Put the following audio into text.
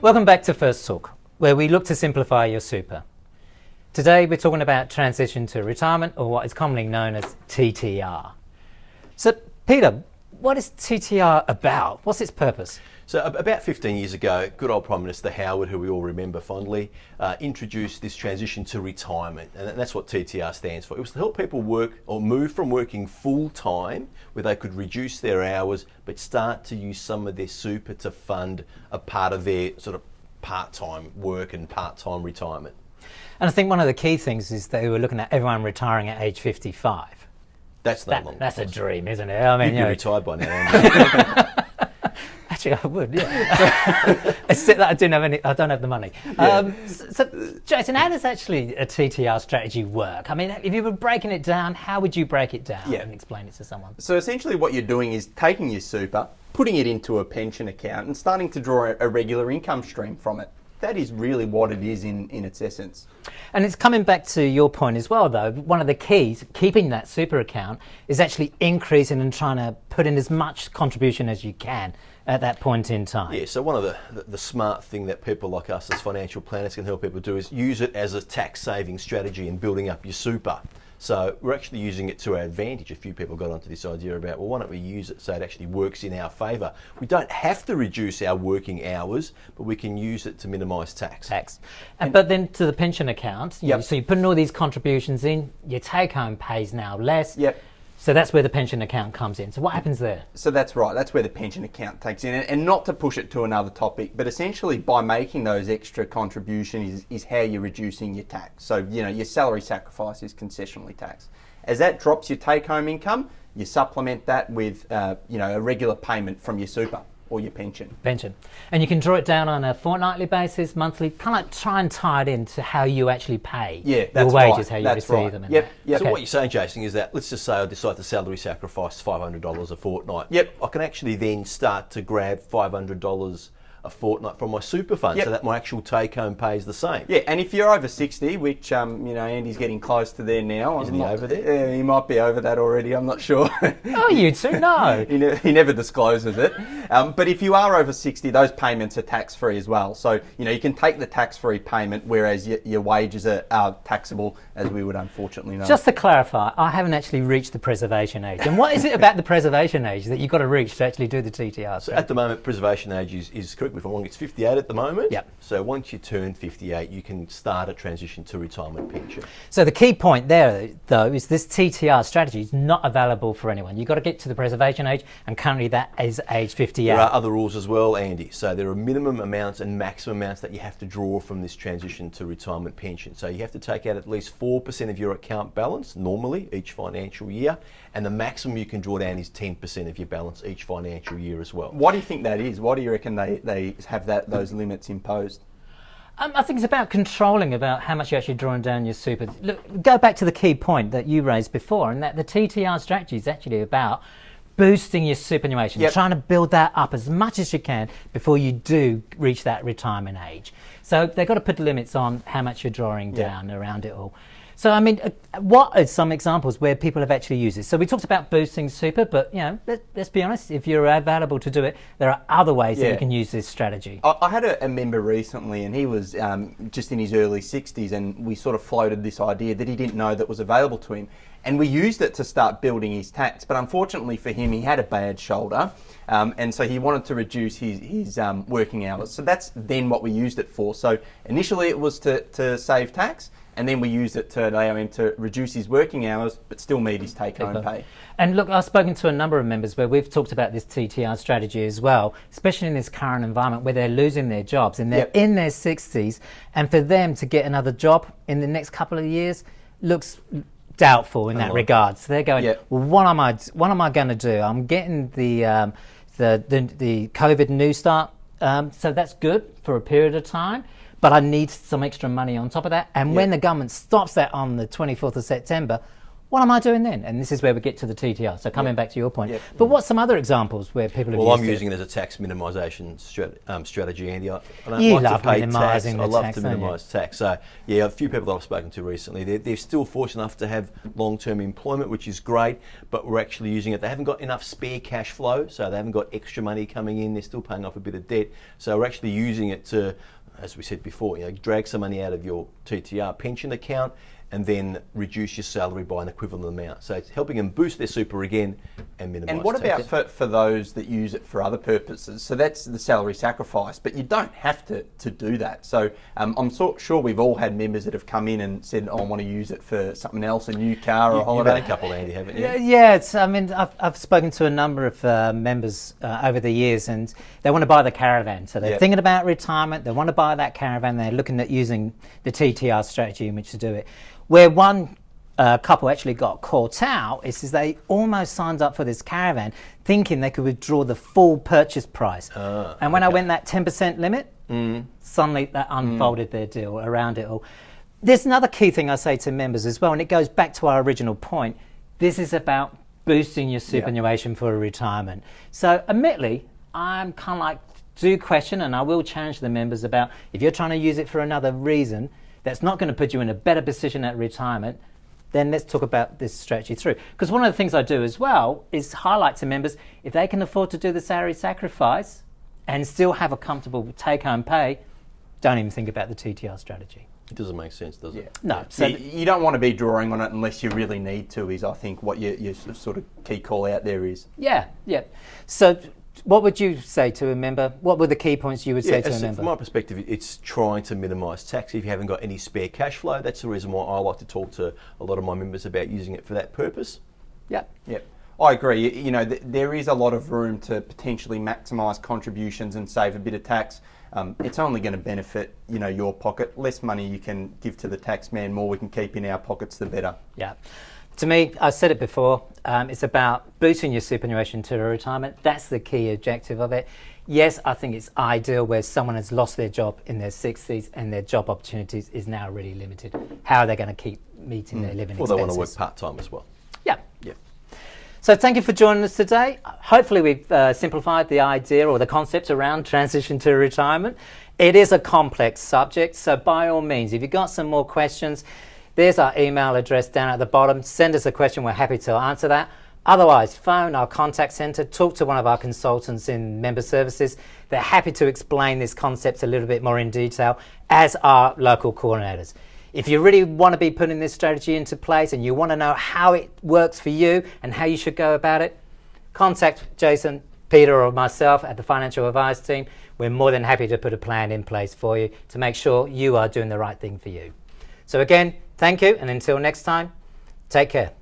Welcome back to First Talk, where we look to simplify your super. Today we're talking about transition to retirement, or what is commonly known as TTR. So Peter, what is TTR about? What's its purpose? So about 15 years ago, good old Prime Minister Howard, who we all remember fondly, introduced this transition to retirement, and that's what TTR stands for. It was to help people work or move from working full time, where they could reduce their hours, but start to use some of their super to fund a part of their sort of part-time work and part-time retirement. And I think one of the key things is that we were looking at everyone retiring at age 55. That's no longer That's possible. A dream, isn't it? I mean, You'd be retired by now. Andy. Actually, I would, yeah. Except that I don't have the money. Yeah. So, Jason, how does actually a TTR strategy work? I mean, if you were breaking it down, how would you break it down and explain it to someone? So essentially what you're doing is taking your super, putting it into a pension account and starting to draw a regular income stream from it. That is really what it is in its essence. And it's coming back to your point as well, though. One of the keys, keeping that super account, is actually increasing and trying to put in as much contribution as you can at that point in time. Yeah, so one of the smart thing that people like us as financial planners can help people do is use it as a tax saving strategy in building up your super. So we're actually using it to our advantage. A few people got onto this idea about, well, why don't we use it so it actually works in our favour? We don't have to reduce our working hours, but we can use it to minimise tax. But then to the pension account, so you're putting all these contributions in, your take home pays now less. Yep. So that's where the pension account comes in. So what happens there? So that's right, that's where the pension account takes in. And not to push it to another topic, but essentially by making those extra contributions is how you're reducing your tax. So, your salary sacrifice is concessionally taxed. As that drops your take-home income, you supplement that with, a regular payment from your super or your pension. And you can draw it down on a fortnightly basis, monthly, kind of try and tie it into how you actually pay your wages, how you receive them. Yep. So what you're saying, Jason, is that let's just say I decide to salary sacrifice $500 a fortnight. Yep. I can actually then start to grab $500 a fortnight from my super fund, so that my actual take-home pay is the same. Yeah, and if you're over 60, which Andy's getting close to there now. Isn't he over there? Yeah, he might be over that already. I'm not sure. Oh, you two, no. He never discloses it. But if you are over 60, those payments are tax-free as well. So you can take the tax-free payment, whereas your wages are taxable, as we would unfortunately know. Just to clarify, I haven't actually reached the preservation age. And what is it about the preservation age that you've got to reach to actually do the TTR? So at the moment, preservation age is correct me if I'm wrong, it's 58 at the moment. Yep. So once you turn 58, you can start a transition to retirement pension. So the key point there, though, is this TTR strategy is not available for anyone. You've got to get to the preservation age, and currently that is age 58. There are other rules as well, Andy. So there are minimum amounts and maximum amounts that you have to draw from this transition to retirement pension. So you have to take out at least 4% of your account balance, normally, each financial year, and the maximum you can draw down is 10% of your balance each financial year as well. What do you think that is? Why do you reckon they have those limits imposed? I think it's about controlling about how much you're actually drawing down your super. Look, go back to the key point that you raised before, and that the TTR strategy is actually about boosting your superannuation, trying to build that up as much as you can before you do reach that retirement age. So they've got to put limits on how much you're drawing down around it all. So, I mean, what are some examples where people have actually used this? So we talked about boosting super, but, let's be honest, if you're available to do it, there are other ways that you can use this strategy. I had a member recently, and he was just in his early 60s, and we sort of floated this idea that he didn't know that was available to him. And we used it to start building his tax, but unfortunately for him, he had a bad shoulder, and so he wanted to reduce his working hours. So that's then what we used it for. So initially it was to save tax, and then we used it to allow him to reduce his working hours, but still meet his take-home pay. And look, I've spoken to a number of members where we've talked about this TTR strategy as well, especially in this current environment where they're losing their jobs and they're in their 60s, and for them to get another job in the next couple of years looks doubtful in that regard. So they're going, well, what am I going to do? I'm getting the COVID New Start, so that's good for a period of time, but I need some extra money on top of that. And when the government stops that on the 24th of September, what am I doing then? And this is where we get to the TTR. So coming back to your point. Yep. But what's some other examples where people have Well, used I'm it? using it as a tax minimisation strategy, Andy. I don't You like love to pay minimising tax. the I love tax, to don't you? minimise tax. So, yeah, a few people that I've spoken to recently, they're still fortunate enough to have long-term employment, which is great, but we're actually using it. They haven't got enough spare cash flow, so they haven't got extra money coming in. They're still paying off a bit of debt. So we're actually using it to, as we said before, drag some money out of your TTR pension account and then reduce your salary by an equivalent amount. So it's helping them boost their super again and minimise And what tax. about for those that use it for other purposes? So that's the salary sacrifice, but you don't have to do that. So I'm sure we've all had members that have come in and said, oh, I want to use it for something else, a new car or a You've holiday. had a couple, Andy, haven't you? Yeah, it's, I mean, I've spoken to a number of members over the years, and they want to buy the caravan. So they're thinking about retirement, they want to buy that caravan, they're looking at using the TTR strategy in which to do it. Where one couple actually got caught out is they almost signed up for this caravan thinking they could withdraw the full purchase price. And when I went that 10% limit, suddenly that unfolded their deal around it all. There's another key thing I say to members as well, and it goes back to our original point. This is about boosting your superannuation for retirement. So admittedly, I'm kind of like, do question, and I will challenge the members about if you're trying to use it for another reason that's not going to put you in a better position at retirement, then let's talk about this strategy through. Because one of the things I do as well is highlight to members, if they can afford to do the salary sacrifice and still have a comfortable take-home pay, don't even think about the TTR strategy. It doesn't make sense, does it? No. So You don't want to be drawing on it unless you really need to, is I think what your sort of key call out there is. yeah. So what would you say to a member? What were the key points you would say to a member? From my perspective, it's trying to minimise tax. If you haven't got any spare cash flow, that's the reason why I like to talk to a lot of my members about using it for that purpose. Yep. I agree. There is a lot of room to potentially maximise contributions and save a bit of tax. It's only going to benefit, your pocket. Less money you can give to the tax man, more we can keep in our pockets, the better. Yeah. To me, I said it before, it's about boosting your superannuation to retirement. That's the key objective of it. Yes, I think it's ideal where someone has lost their job in their 60s and their job opportunities is now really limited. How are they going to keep meeting their living expenses? Or they want to work part-time as well. Yeah. Yeah. So thank you for joining us today. Hopefully we've simplified the idea or the concept around transition to retirement. It is a complex subject, so by all means, if you've got some more questions, there's our email address down at the bottom. Send us a question, we're happy to answer that. Otherwise, phone our contact centre, talk to one of our consultants in member services. They're happy to explain this concept a little bit more in detail, as are local coordinators. If you really want to be putting this strategy into place and you want to know how it works for you and how you should go about it, contact Jason, Peter or myself at the Financial Advice Team. We're more than happy to put a plan in place for you to make sure you are doing the right thing for you. So again, thank you, and until next time, take care.